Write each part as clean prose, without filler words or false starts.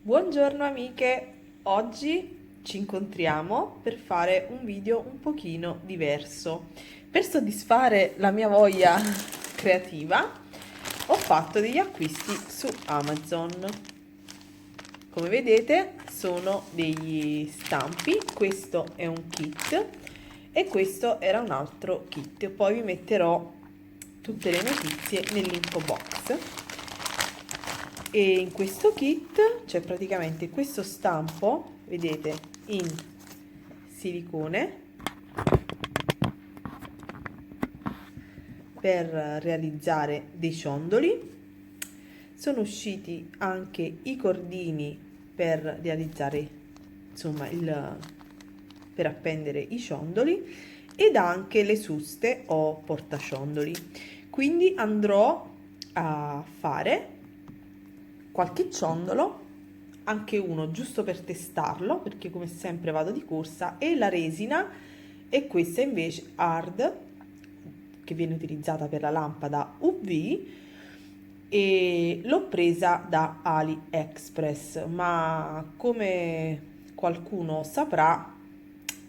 Buongiorno amiche, oggi ci incontriamo per fare un video un pochino diverso. Per soddisfare la mia voglia creativa ho fatto degli acquisti su Amazon. Come vedete sono degli stampi, questo è un kit e questo era un altro kit. Poi vi metterò tutte le notizie nell'info box. E in questo kit c'è praticamente questo stampo, vedete, in silicone per realizzare dei ciondoli. Sono usciti anche i cordini per realizzare, insomma, per appendere i ciondoli ed anche le suste o portaciondoli. Quindi andrò a fare qualche ciondolo, anche uno giusto per testarlo, perché come sempre vado di corsa, e la resina, e questa invece hard, che viene utilizzata per la lampada UV, e l'ho presa da AliExpress, ma come qualcuno saprà,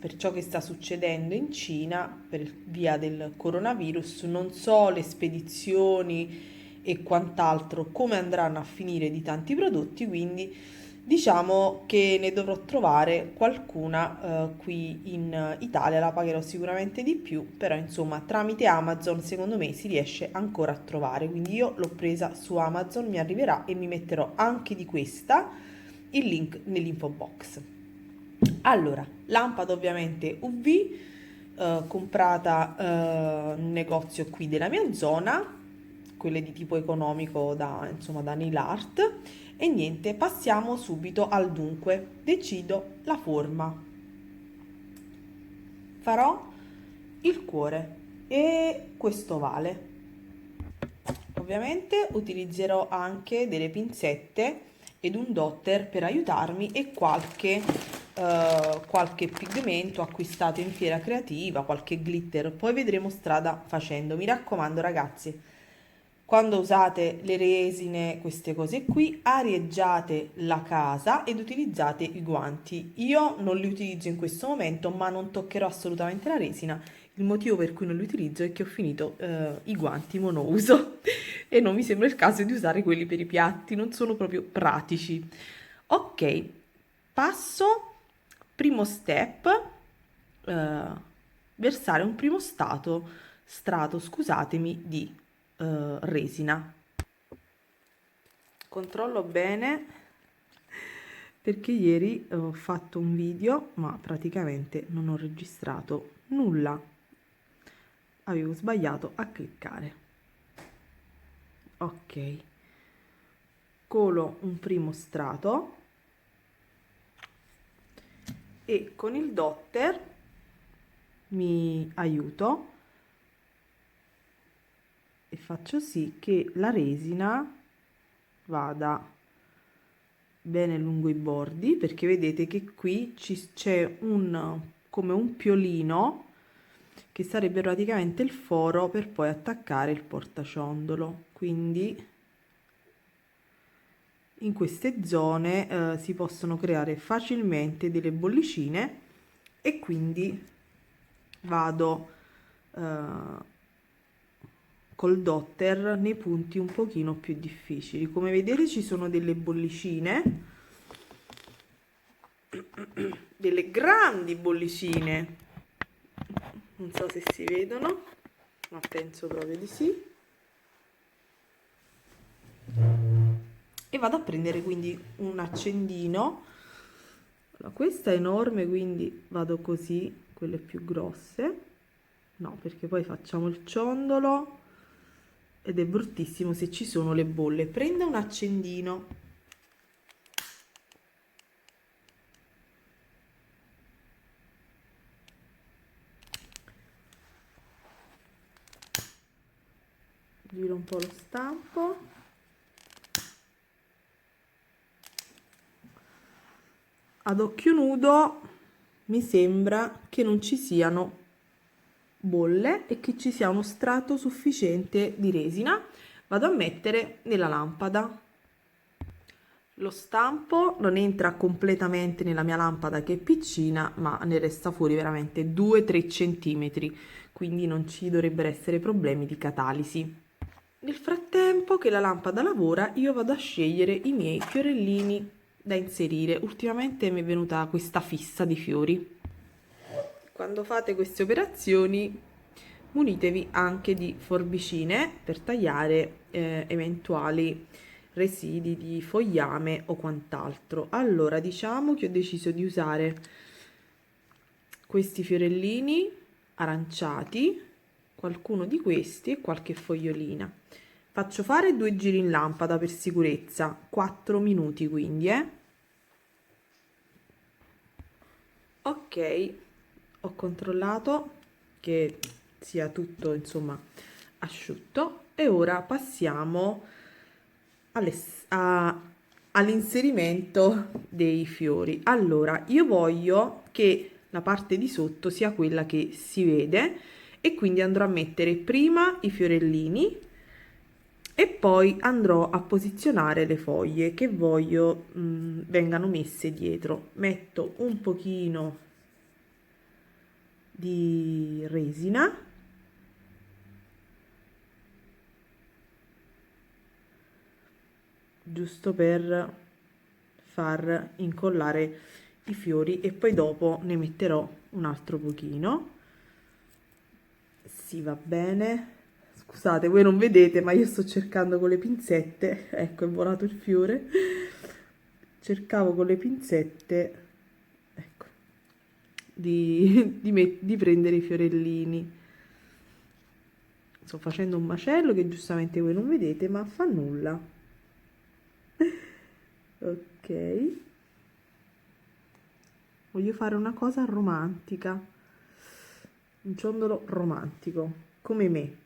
per ciò che sta succedendo in Cina per via del coronavirus, non so le spedizioni e quant'altro come andranno a finire di tanti prodotti, quindi diciamo che ne dovrò trovare qualcuna qui in Italia, la pagherò sicuramente di più, però insomma tramite Amazon secondo me si riesce ancora a trovare, quindi io l'ho presa su Amazon, mi arriverà e mi metterò anche di questa il link nell'info box. Allora, lampada ovviamente UV, comprata in un negozio qui della mia zona, quelle di tipo economico da, insomma, da nail art. E niente, passiamo subito al dunque. Decido la forma. Farò il cuore e questo vale. Ovviamente utilizzerò anche delle pinzette ed un dotter per aiutarmi e qualche pigmento acquistato in fiera creativa, qualche glitter, poi vedremo strada facendo. Mi raccomando ragazzi, quando usate le resine, queste cose qui, arieggiate la casa ed utilizzate i guanti. Io non li utilizzo in questo momento, ma non toccherò assolutamente la resina. Il motivo per cui non li utilizzo è che ho finito i guanti monouso e non mi sembra il caso di usare quelli per i piatti, non sono proprio pratici. Ok, passo, primo step, eh, versare un primo strato, scusatemi, di resina. Controllo bene perché ieri ho fatto un video, ma praticamente non ho registrato nulla. Avevo sbagliato a cliccare. Ok, colo un primo strato e con il dotter mi aiuto e faccio sì che la resina vada bene lungo i bordi, perché vedete che qui c'è come un piolino che sarebbe praticamente il foro per poi attaccare il portaciondolo. Quindi in queste zone si possono creare facilmente delle bollicine e quindi vado col dotter nei punti un pochino più difficili. Come vedete ci sono delle bollicine, delle grandi bollicine, non so se si vedono, ma penso proprio di sì. E vado a prendere quindi un accendino. Allora, questa è enorme, quindi vado così, quelle più grosse. No, perché poi facciamo il ciondolo ed è bruttissimo se ci sono le bolle. Prenda un accendino. Giro un po' lo stampo. Ad occhio nudo mi sembra che non ci siano bolle e che ci sia uno strato sufficiente di resina. Vado a mettere nella lampada. Lo stampo non entra completamente nella mia lampada che è piccina, ma ne resta fuori veramente 2-3 centimetri, quindi non ci dovrebbero essere problemi di catalisi. Nel frattempo che la lampada lavora, io vado a scegliere i miei fiorellini da inserire. Ultimamente mi è venuta questa fissa di fiori. Quando fate queste operazioni, munitevi anche di forbicine per tagliare eventuali residui di fogliame o quant'altro. Allora, diciamo che ho deciso di usare questi fiorellini aranciati, qualcuno di questi e qualche fogliolina. Faccio fare 2 giri in lampada per sicurezza, 4 minuti quindi, Ok, ho controllato che sia tutto insomma asciutto e ora passiamo all'inserimento dei fiori. Allora, io voglio che la parte di sotto sia quella che si vede e quindi andrò a mettere prima i fiorellini e poi andrò a posizionare le foglie che voglio vengano messe dietro. Metto un pochino di resina giusto per far incollare i fiori e poi dopo ne metterò un altro pochino. Sì, va bene. Scusate, voi non vedete, ma io sto cercando con le pinzette. Ecco, è volato il fiore. Cercavo con le pinzette, ecco, di prendere i fiorellini. Sto facendo un macello che giustamente voi non vedete, ma fa nulla. Ok. Voglio fare una cosa romantica. Un ciondolo romantico, come me.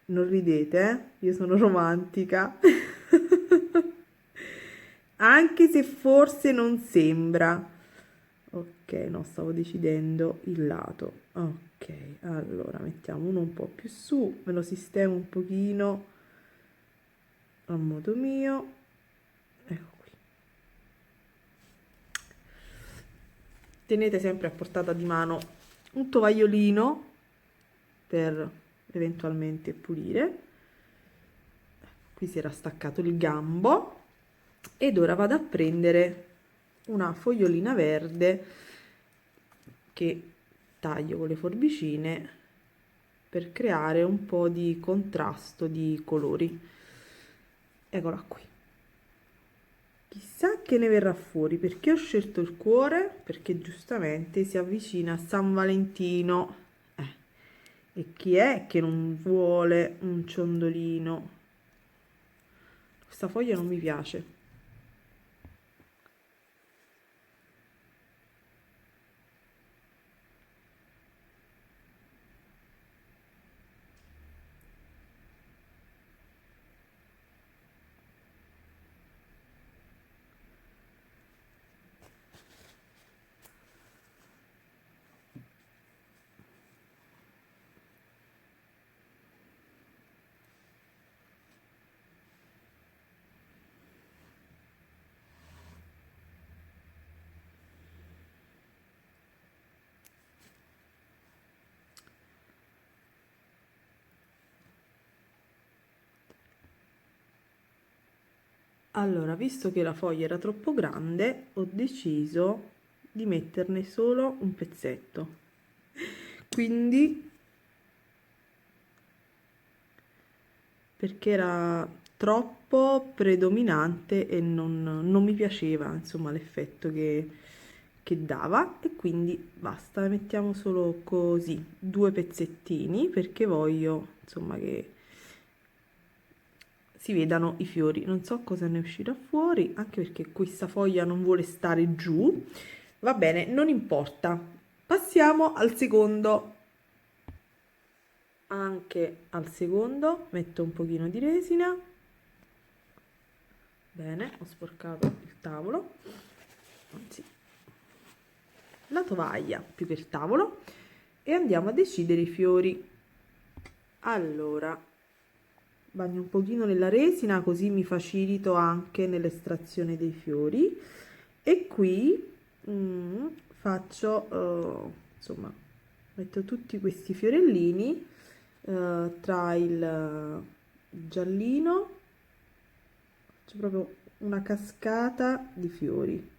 Non ridete, eh? Io sono romantica. Anche se forse non sembra. Ok, no, stavo decidendo il lato. Ok, allora mettiamo uno un po' più su, me lo sistemo un pochino a modo mio. Ecco qui. Tenete sempre a portata di mano un tovagliolino per eventualmente pulire. Qui si era staccato il gambo ed ora vado a prendere una fogliolina verde che taglio con le forbicine per creare un po' di contrasto di colori. Eccola qui. Chissà che ne verrà fuori, perché ho scelto il cuore, perché giustamente si avvicina a San Valentino. E chi è che non vuole un ciondolino? Questa foglia non mi piace. Allora, visto che la foglia era troppo grande, ho deciso di metterne solo un pezzetto. Quindi, perché era troppo predominante e non mi piaceva, insomma, l'effetto che dava. E quindi basta, mettiamo solo così, 2 pezzettini, perché voglio, insomma, che si vedano i fiori. Non so cosa ne uscirà fuori, anche perché questa foglia non vuole stare giù. Va bene, non importa. Passiamo al secondo. Anche al secondo metto un pochino di resina. Bene, ho sporcato il tavolo, anzi la tovaglia più che il tavolo, e andiamo a decidere i fiori. Allora, bagno un pochino nella resina, così mi facilito anche nell'estrazione dei fiori. E qui faccio, insomma, metto tutti questi fiorellini tra il giallino, faccio proprio una cascata di fiori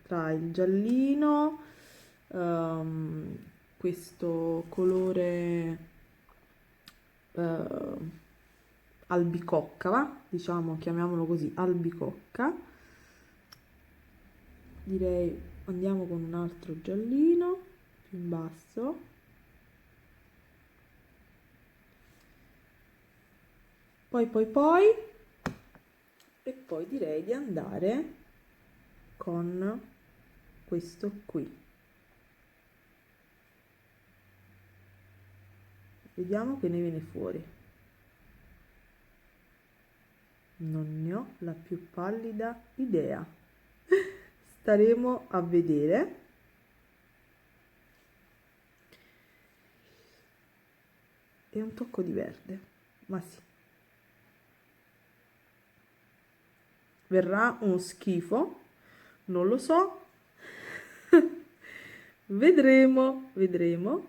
tra il giallino, ehm, questo colore albicocca, va? Diciamo, chiamiamolo così, albicocca. Direi andiamo con un altro giallino più in basso. Poi e poi direi di andare con questo qui. Vediamo che ne viene fuori. Non ne ho la più pallida idea. Staremo a vedere. E un tocco di verde, ma sì. Verrà uno schifo, non lo so. Vedremo, vedremo.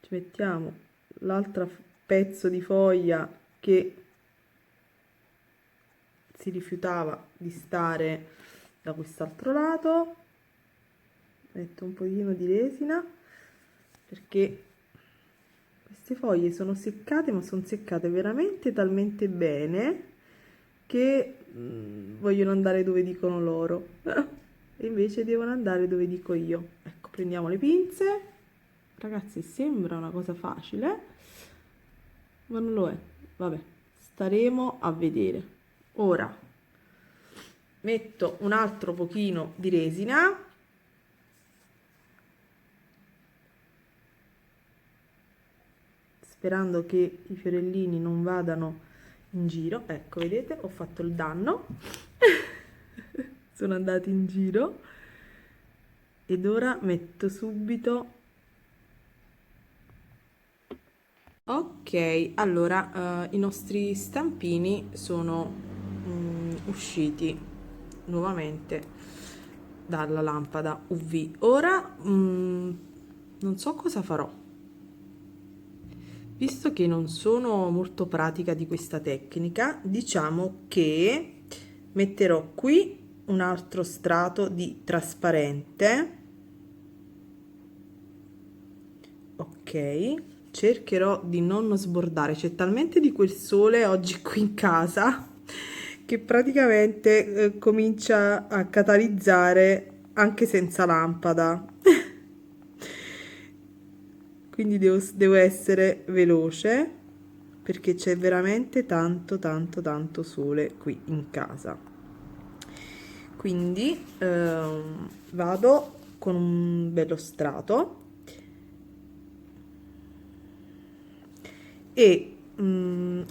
Ci mettiamo l'altro pezzo di foglia che si rifiutava di stare da quest'altro lato. Metto un pochino di resina perché queste foglie sono seccate, ma sono seccate veramente talmente bene che vogliono andare dove dicono loro e invece devono andare dove dico io. Ecco, prendiamo le pinze. Ragazzi, sembra una cosa facile, ma non lo è. Vabbè, staremo a vedere. Ora metto un altro pochino di resina. Sperando che i fiorellini non vadano in giro. Ecco, vedete, ho fatto il danno. Sono andati in giro. Ed ora metto subito. Ok, allora i nostri stampini sono usciti nuovamente dalla lampada UV. Ora non so cosa farò. Visto che non sono molto pratica di questa tecnica, diciamo che metterò qui un altro strato di trasparente. Ok, cercherò di non sbordare, c'è talmente di quel sole oggi qui in casa che praticamente comincia a catalizzare anche senza lampada. Quindi devo essere veloce perché c'è veramente tanto sole qui in casa. Quindi vado con un bello strato e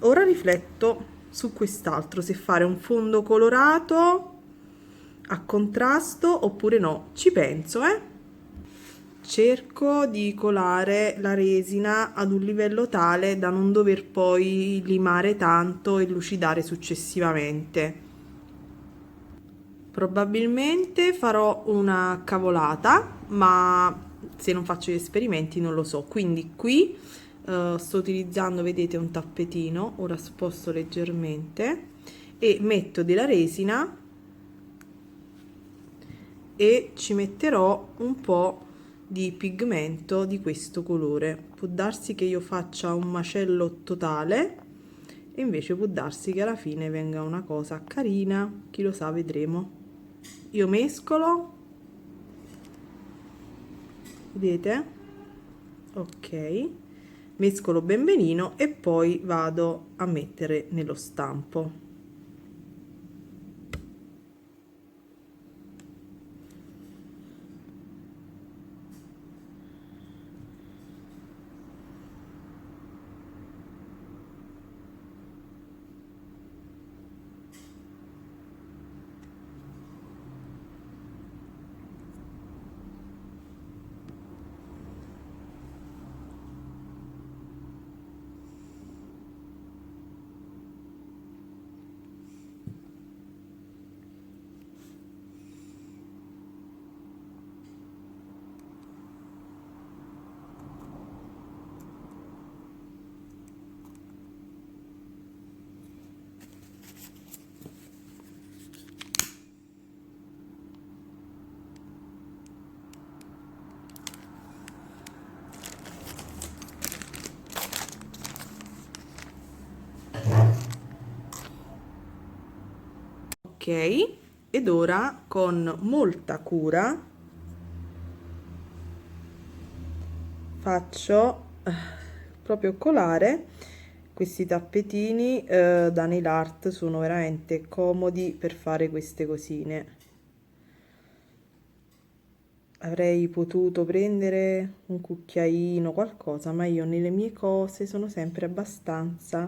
ora rifletto su quest'altro, se fare un fondo colorato a contrasto oppure no, ci penso, Cerco di colare la resina ad un livello tale da non dover poi limare tanto e lucidare successivamente. Probabilmente farò una cavolata, ma se non faccio gli esperimenti non lo so. Quindi qui sto utilizzando, vedete, un tappetino, ora sposto leggermente e metto della resina e ci metterò un po' di pigmento di questo colore. Può darsi che io faccia un macello totale e invece può darsi che alla fine venga una cosa carina, chi lo sa, vedremo. Io mescolo, vedete? Ok, mescolo ben benino e poi vado a mettere nello stampo. Ok, ed ora con molta cura faccio proprio colare questi tappetini da nail art. Sono veramente comodi per fare queste cosine. Avrei potuto prendere un cucchiaino, qualcosa, ma io nelle mie cose sono sempre abbastanza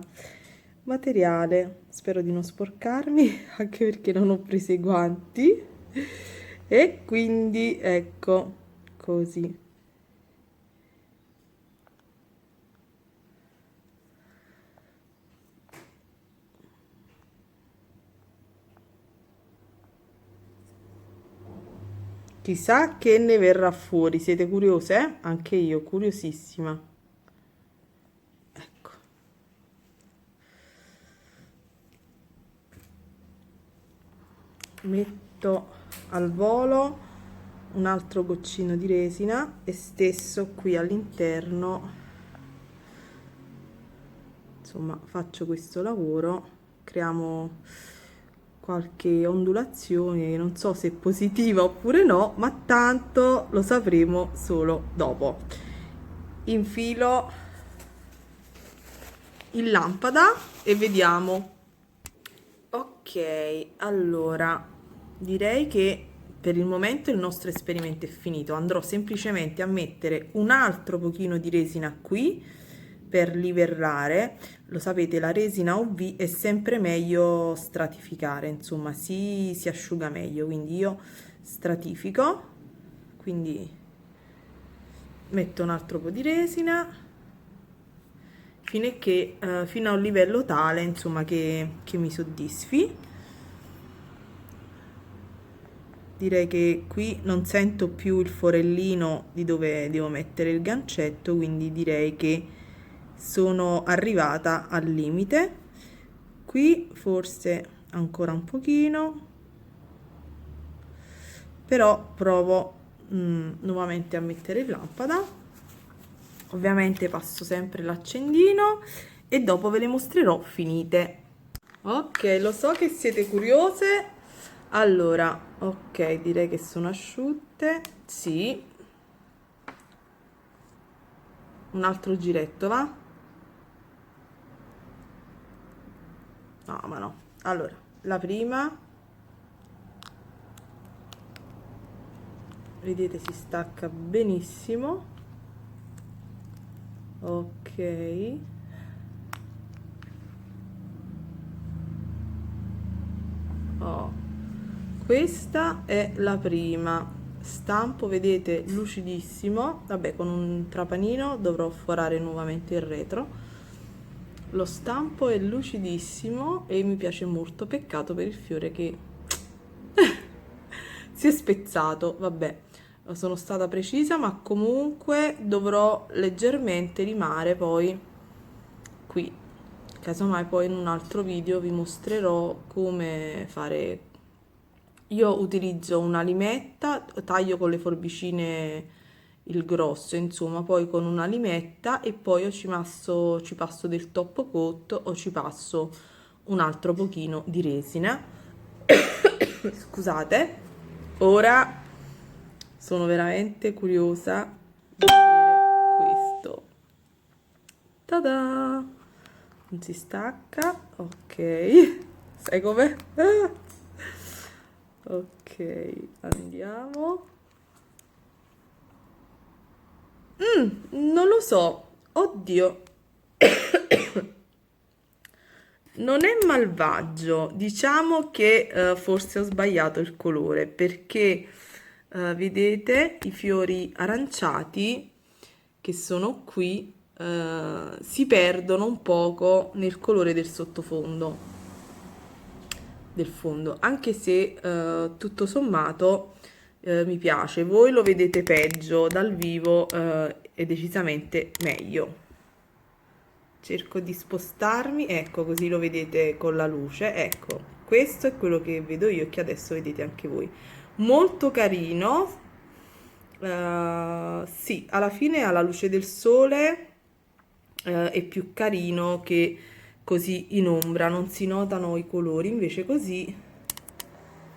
materiale. Spero di non sporcarmi, anche perché non ho preso i guanti. E quindi ecco, così. Chissà che ne verrà fuori. Siete curiose? Anche io, curiosissima. Ecco. Metto al volo un altro goccino di resina e stesso qui all'interno, insomma, faccio questo lavoro, creiamo qualche ondulazione, non so se è positiva oppure no, ma tanto lo sapremo solo dopo. Infilo in lampada e vediamo. Ok, allora direi che per il momento il nostro esperimento è finito. Andrò semplicemente a mettere un altro pochino di resina qui per livellare. Lo sapete, la resina UV è sempre meglio stratificare, insomma, si asciuga meglio, quindi io stratifico, quindi metto un altro po' di resina fino a un livello tale, insomma, che mi soddisfi. Direi che qui non sento più il forellino di dove devo mettere il gancetto, quindi direi che sono arrivata al limite. Qui forse ancora un pochino, però provo nuovamente a mettere in lampada. Ovviamente passo sempre l'accendino e dopo ve le mostrerò finite. Ok, lo so che siete curiose. Allora, ok, direi che sono asciutte. Sì. Un altro giretto, va? No, ma no. Allora, la prima, vedete, si stacca benissimo. Ok. Oh. Questa è la prima. Stampo, vedete, lucidissimo. Vabbè, con un trapanino dovrò forare nuovamente il retro. Lo stampo è lucidissimo e mi piace molto. Peccato per il fiore che si è spezzato. Vabbè, sono stata precisa, ma comunque dovrò leggermente limare poi qui. Casomai poi in un altro video vi mostrerò come fare. Io utilizzo una limetta, taglio con le forbicine il grosso, insomma, poi con una limetta e poi o ci passo del top coat o ci passo un altro pochino di resina. Scusate, ora sono veramente curiosa di vedere questo. Tada! Non si stacca, ok. Sai com'è? Ok, andiamo. Non lo so. Oddio, non è malvagio. Diciamo che forse ho sbagliato il colore perché vedete i fiori aranciati che sono qui si perdono un poco nel colore del sottofondo, del fondo, anche se tutto sommato mi piace. Voi lo vedete peggio, dal vivo è decisamente meglio. Cerco di spostarmi, ecco, così lo vedete con la luce. Ecco, questo è quello che vedo io e che adesso vedete anche voi. Molto carino. Sì, alla fine alla luce del sole è più carino che così in ombra, non si notano i colori, invece così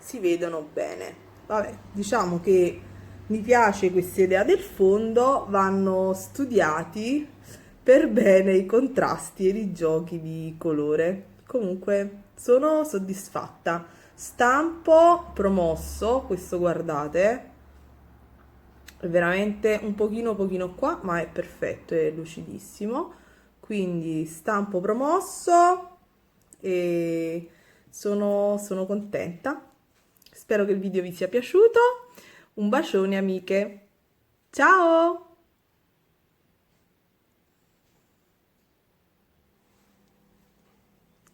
si vedono bene. Vabbè, diciamo che mi piace questa idea del fondo, vanno studiati per bene i contrasti e i giochi di colore. Comunque sono soddisfatta. Stampo promosso, questo guardate, è veramente un pochino qua, ma è perfetto, è lucidissimo. Quindi stampo promosso e sono contenta. Spero che il video vi sia piaciuto. Un bacione amiche. Ciao!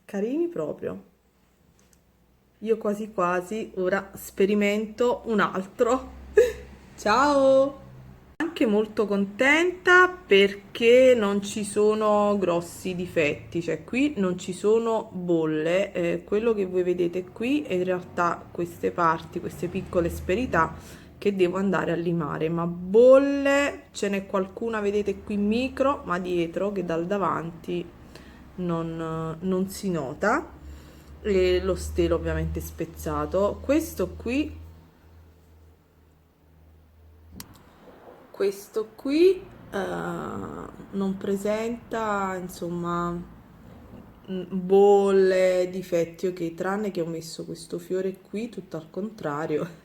Carini proprio. Io quasi quasi ora sperimento un altro. Ciao! Anche molto contenta perché non ci sono grossi difetti, cioè qui non ci sono bolle, quello che voi vedete qui è in realtà queste parti, queste piccole asperità che devo andare a limare, ma bolle ce n'è qualcuna, vedete qui micro, ma dietro che dal davanti non si nota, e lo stelo ovviamente spezzato. Questo qui non presenta, insomma, bolle, difetti, ok, tranne che ho messo questo fiore qui, tutto al contrario.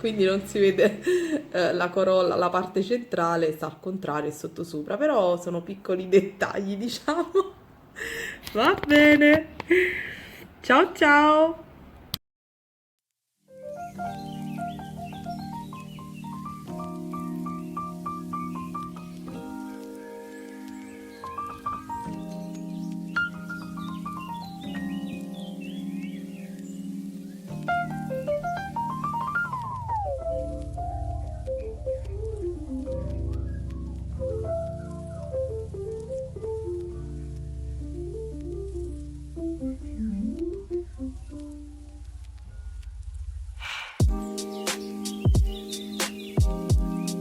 Quindi non si vede la corolla, la parte centrale sta al contrario e sottosopra, però sono piccoli dettagli, diciamo. Va bene. Ciao ciao.